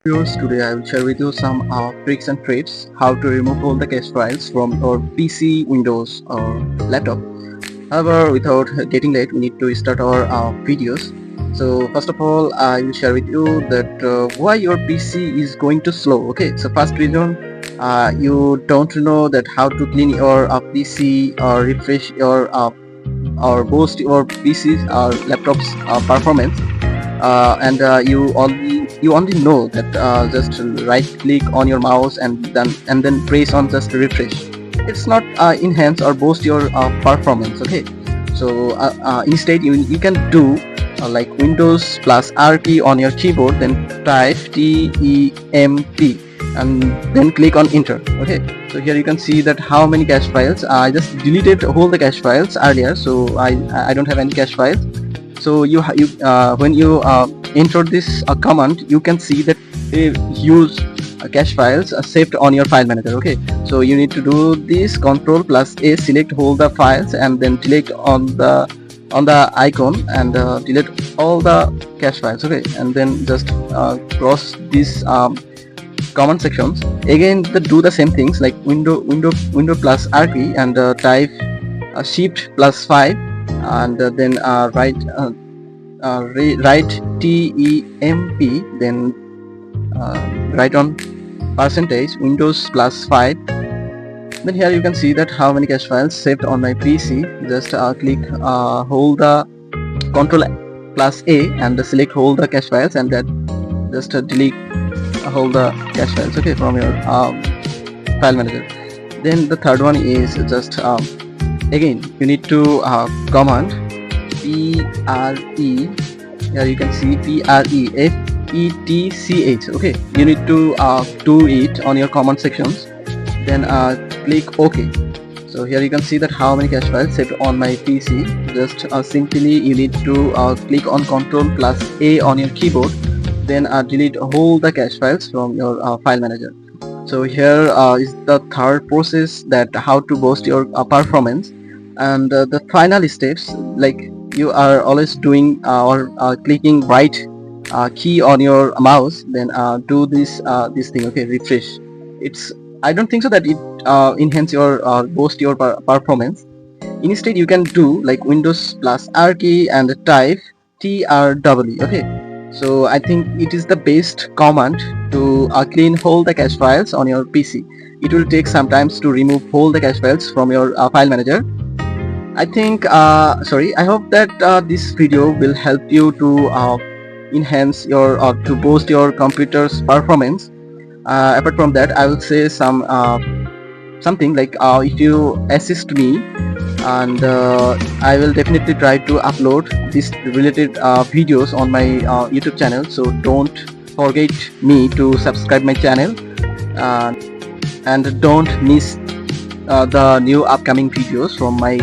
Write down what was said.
Viewers, today I will share with you some tricks and tips how to remove all the cache files from your PC, Windows or laptop. However, without getting late, we need to start our videos. So first of all, I will share with you that why your PC is going to slow. Okay, so first reason, you don't know that how to clean your PC or refresh your or boost your PC's or laptop's performance, and you only know that just right click on your mouse and then press on just refresh. It's not enhance or boost your performance. Okay, so instead you can do like Windows plus R key on your keyboard, then type TEMP and then click on enter. Okay, so here you can see that how many cache files. I just deleted all the cache files earlier, so I don't have any cache files. So when you enter this command, you can see that use cache files saved on your file manager. Okay, so you need to do this control plus a, select all the files and then delete on the icon and delete all the cache files. Okay, and then just cross these command sections again, do the same things like window plus R key and type shift plus 5 and then write TEMP, then write on percentage Windows plus 5. Then here you can see that how many cache files saved on my PC. Just click hold the control plus A and select hold the cache files, and then just delete hold the cache files. Okay, from your file manager. Then the third one is just again you need to command PRE. Here you can see PREFETCH. Okay, you need to do it on your command sections, then click OK. So here you can see that how many cache files saved on my PC. Just simply you need to click on Ctrl plus A on your keyboard, then delete all the cache files from your file manager. So here is the third process, that how to boost your performance. And the final steps, like you are always doing or clicking right key on your mouse, then do this thing. Okay, refresh. It's I don't think so that it enhance your boost your performance. Instead you can do like Windows plus R key and type TRW. Okay, so I think it is the best command to clean all the cache files on your PC. It will take some time to remove all the cache files from your file manager. I think I hope that this video will help you to enhance your or to boost your computer's performance. Apart from that, I will say something like if you assist me, and I will definitely try to upload this related videos on my YouTube channel. So don't forget me to subscribe my channel, and don't miss the new upcoming videos from my